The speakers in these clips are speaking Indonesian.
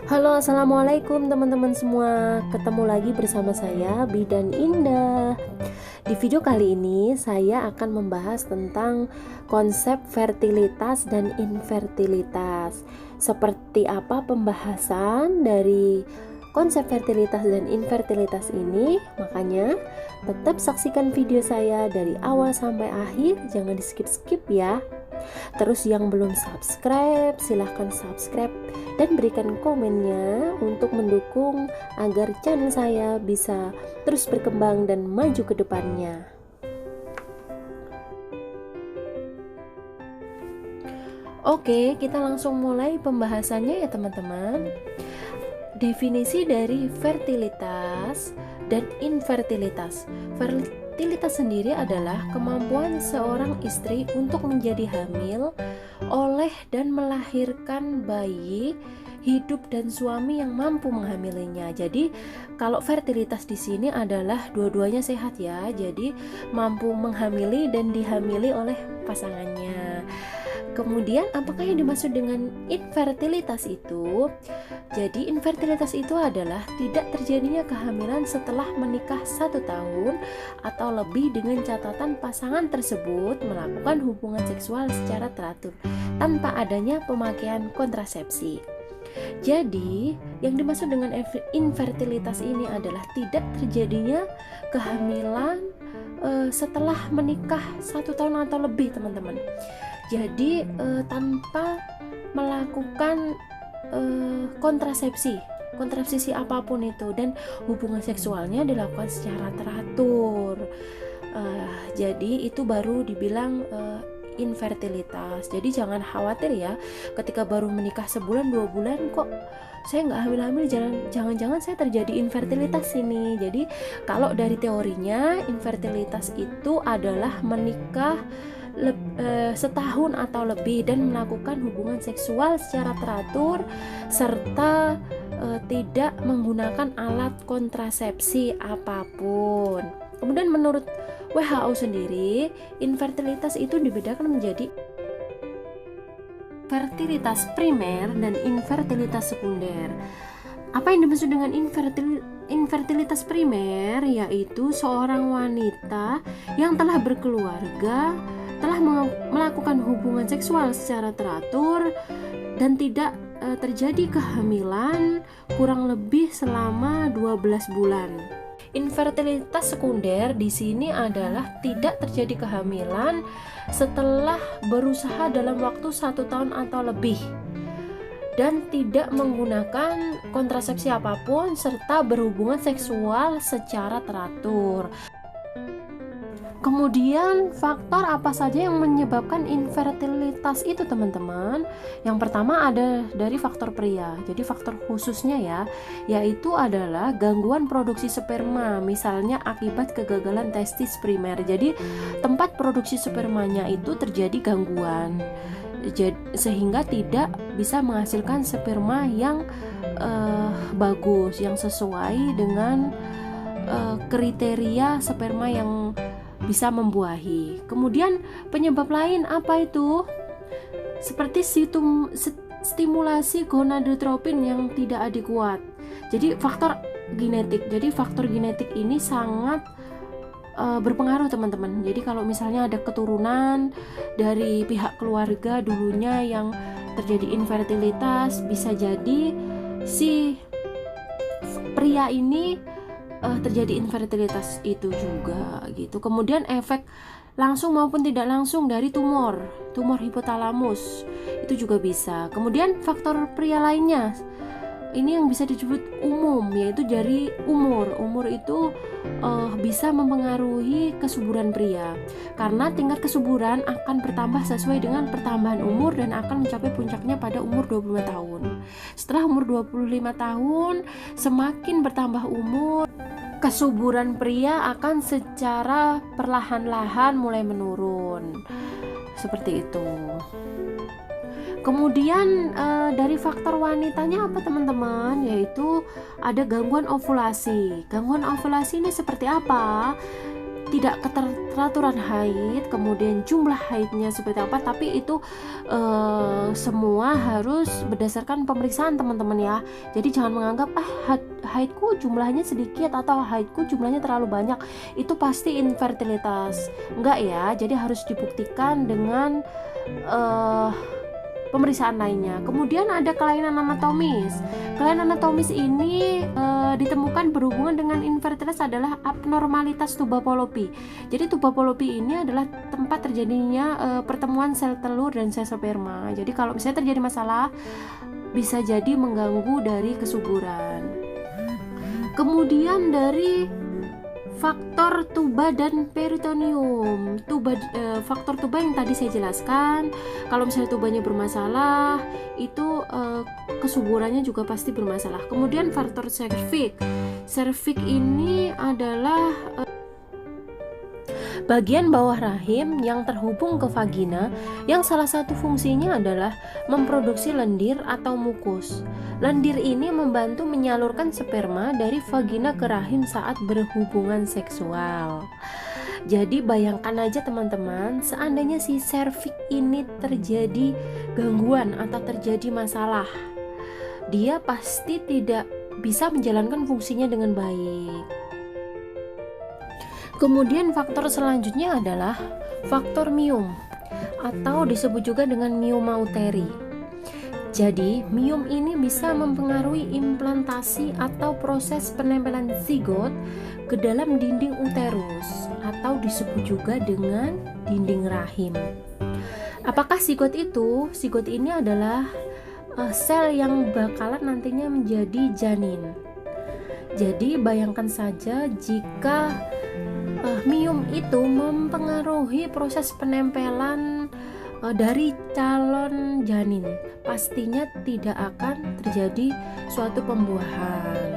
Halo, assalamualaikum teman-teman semua. Ketemu lagi bersama saya, Bidan Indah. Di video kali ini saya akan membahas tentang konsep fertilitas dan infertilitas. Seperti apa pembahasan dari konsep fertilitas dan infertilitas ini? Makanya tetap saksikan video saya dari awal sampai akhir, jangan di skip-skip ya. Terus yang belum subscribe, silahkan subscribe dan berikan komennya untuk mendukung agar channel saya bisa terus berkembang dan maju ke depannya. Oke, kita langsung mulai pembahasannya ya teman-teman. Definisi dari fertilitas dan infertilitas. Fertilitas sendiri adalah kemampuan seorang istri untuk menjadi hamil, oleh dan melahirkan bayi, hidup dan suami yang mampu menghamilinya. Jadi kalau fertilitas di sini adalah dua-duanya sehat ya. Jadi mampu menghamili dan dihamili oleh pasangannya. Kemudian apakah yang dimaksud dengan infertilitas itu? Jadi infertilitas itu adalah tidak terjadinya kehamilan setelah menikah 1 tahun atau lebih dengan catatan pasangan tersebut melakukan hubungan seksual secara teratur tanpa adanya pemakaian kontrasepsi. Jadi yang dimaksud dengan infertilitas ini adalah tidak terjadinya kehamilan setelah menikah 1 tahun atau lebih teman-teman. Jadi tanpa melakukan kontrasepsi apapun itu, dan hubungan seksualnya dilakukan secara teratur. Jadi itu baru dibilang infertilitas. Jadi jangan khawatir ya, ketika baru menikah sebulan 2 bulan kok saya nggak hamil-hamil, jangan-jangan saya terjadi infertilitas ini. Jadi kalau dari teorinya, infertilitas itu adalah menikah setahun atau lebih dan melakukan hubungan seksual secara teratur serta tidak menggunakan alat kontrasepsi apapun. Kemudian menurut WHO sendiri, infertilitas itu dibedakan menjadi fertilitas primer dan infertilitas sekunder. Apa yang dimaksud dengan infertilitas primer? Yaitu seorang wanita yang telah berkeluarga, telah melakukan hubungan seksual secara teratur dan tidak terjadi kehamilan kurang lebih selama 12 bulan. Infertilitas sekunder di sini adalah tidak terjadi kehamilan setelah berusaha dalam waktu 1 tahun atau lebih dan tidak menggunakan kontrasepsi apapun serta berhubungan seksual secara teratur. Kemudian faktor apa saja yang menyebabkan infertilitas itu teman-teman? Yang pertama ada dari faktor pria. Jadi faktor khususnya ya, yaitu adalah gangguan produksi sperma, misalnya akibat kegagalan testis primer. Jadi tempat produksi spermanya itu terjadi gangguan, sehingga tidak bisa menghasilkan sperma yang bagus, yang sesuai dengan kriteria sperma yang bisa membuahi. Kemudian penyebab lain apa itu? Seperti stimulasi gonadotropin yang tidak adekuat. Jadi faktor genetik. Jadi faktor genetik ini sangat berpengaruh teman-teman. Jadi kalau misalnya ada keturunan dari pihak keluarga dulunya yang terjadi infertilitas, bisa jadi si pria ini terjadi infertilitas itu juga gitu. Kemudian efek langsung maupun tidak langsung dari tumor hipotalamus itu juga bisa. Kemudian faktor pria lainnya ini yang bisa disebut umum, yaitu dari umur itu bisa mempengaruhi kesuburan pria, karena tingkat kesuburan akan bertambah sesuai dengan pertambahan umur dan akan mencapai puncaknya pada umur 25 tahun. Setelah umur 25 tahun, semakin bertambah umur, kesuburan pria akan secara perlahan-lahan mulai menurun. Seperti itu. Kemudian dari faktor wanitanya apa teman-teman? Yaitu ada gangguan ovulasi. Gangguan ovulasi ini seperti apa? tidak keteraturan haid, kemudian jumlah haidnya seperti apa, tapi itu semua harus berdasarkan pemeriksaan teman-teman ya. Jadi jangan menganggap haidku jumlahnya sedikit atau haidku jumlahnya terlalu banyak, itu pasti infertilitas. Enggak ya, jadi harus dibuktikan dengan pemeriksaan lainnya. Kemudian ada kelainan anatomis. Kelainan anatomis ini ditemukan berhubungan dengan infertilitas adalah abnormalitas tuba Fallopi. Jadi tuba Fallopi ini adalah tempat terjadinya pertemuan sel telur dan sel sperma. Jadi kalau misalnya terjadi masalah, bisa jadi mengganggu dari kesuburan. Kemudian dari faktor tuba dan peritoneum. Faktor tuba yang tadi saya jelaskan, kalau misalnya tubanya bermasalah, itu kesuburannya juga pasti bermasalah. Kemudian faktor serviks. Serviks ini adalah bagian bawah rahim yang terhubung ke vagina, yang salah satu fungsinya adalah memproduksi lendir atau mukus. Lendir ini membantu menyalurkan sperma dari vagina ke rahim saat berhubungan seksual. Jadi bayangkan aja teman-teman, seandainya si serviks ini terjadi gangguan atau terjadi masalah, dia pasti tidak bisa menjalankan fungsinya dengan baik. Kemudian faktor selanjutnya adalah faktor miom atau disebut juga dengan mioma uteri. Jadi miom ini bisa mempengaruhi implantasi atau proses penempelan zigot ke dalam dinding uterus atau disebut juga dengan dinding rahim. Apakah zigot itu? Zigot ini adalah sel yang bakalan nantinya menjadi janin. Jadi bayangkan saja jika miom itu mempengaruhi proses penempelan dari calon janin, pastinya tidak akan terjadi suatu pembuahan.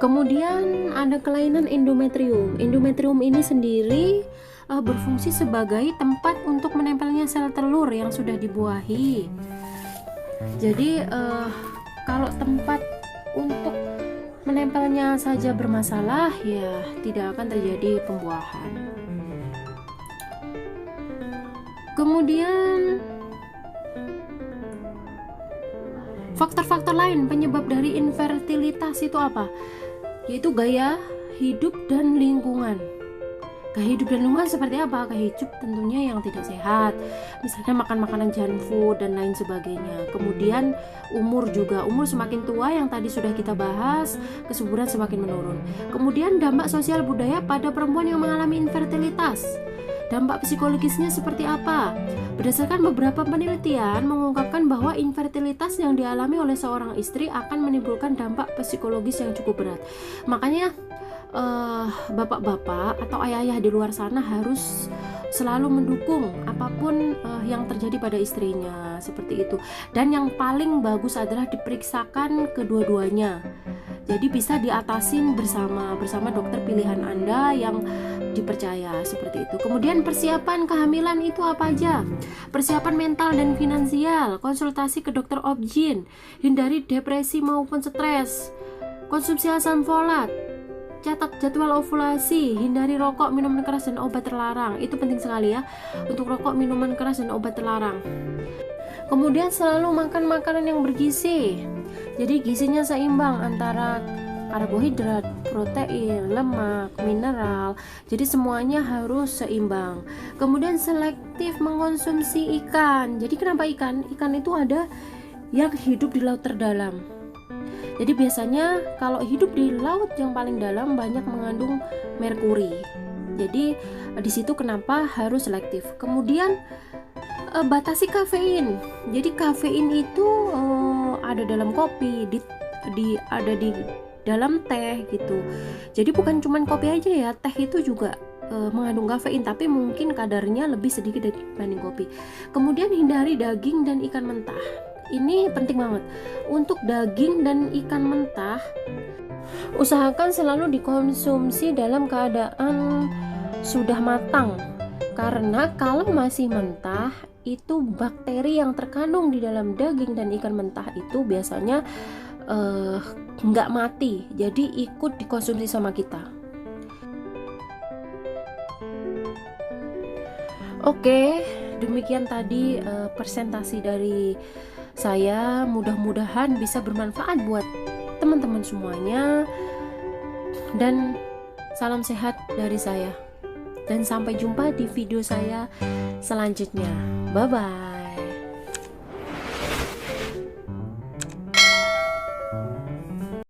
Kemudian ada kelainan endometrium. Endometrium ini sendiri berfungsi sebagai tempat untuk menempelnya sel telur yang sudah dibuahi. Jadi kalau tempat untuk menempelnya saja bermasalah, ya tidak akan terjadi pembuahan. Kemudian faktor-faktor lain penyebab dari infertilitas itu apa? Yaitu gaya hidup dan lingkungan. Gaya hidup dan lingkungan seperti apa? Gaya hidup tentunya yang tidak sehat, misalnya makan makanan junk food dan lain sebagainya. Kemudian umur juga, umur semakin tua yang tadi sudah kita bahas, kesuburan semakin menurun. Kemudian dampak sosial budaya pada perempuan yang mengalami infertilitas. Dampak psikologisnya seperti apa? Berdasarkan beberapa penelitian mengungkapkan bahwa infertilitas yang dialami oleh seorang istri akan menimbulkan dampak psikologis yang cukup berat. Makanya bapak-bapak atau ayah-ayah di luar sana harus selalu mendukung apapun yang terjadi pada istrinya, seperti itu. Dan yang paling bagus adalah diperiksakan kedua-duanya. Jadi bisa diatasin bersama dokter pilihan Anda yang dipercaya, seperti itu. Kemudian persiapan kehamilan itu apa aja? Persiapan mental dan finansial, konsultasi ke dokter obgyn, hindari depresi maupun stres, konsumsi asam folat, catat jadwal ovulasi, hindari rokok, minuman keras dan obat terlarang. Itu penting sekali ya, untuk rokok, minuman keras dan obat terlarang. Kemudian selalu makan makanan yang bergizi. Jadi gizinya seimbang antara karbohidrat, protein, lemak, mineral. Jadi semuanya harus seimbang. Kemudian selektif mengkonsumsi ikan. Jadi kenapa ikan? Ikan itu ada yang hidup di laut terdalam. Jadi biasanya kalau hidup di laut yang paling dalam banyak mengandung merkuri. Jadi di situ kenapa harus selektif. Kemudian batasi kafein. Jadi kafein itu ada dalam kopi, ada di dalam teh gitu. Jadi bukan cuma kopi aja ya, teh itu juga mengandung kafein, tapi mungkin kadarnya lebih sedikit dibanding kopi. Kemudian hindari daging dan ikan mentah. Ini penting banget. Untuk daging dan ikan mentah, usahakan selalu dikonsumsi dalam keadaan sudah matang. Karena kalau masih mentah, itu bakteri yang terkandung di dalam daging dan ikan mentah itu biasanya nggak mati, jadi ikut dikonsumsi sama kita. Oke, demikian tadi presentasi dari saya. Mudah-mudahan bisa bermanfaat buat teman-teman semuanya. Dan salam sehat dari saya. Dan sampai jumpa di video saya selanjutnya. Bye-bye.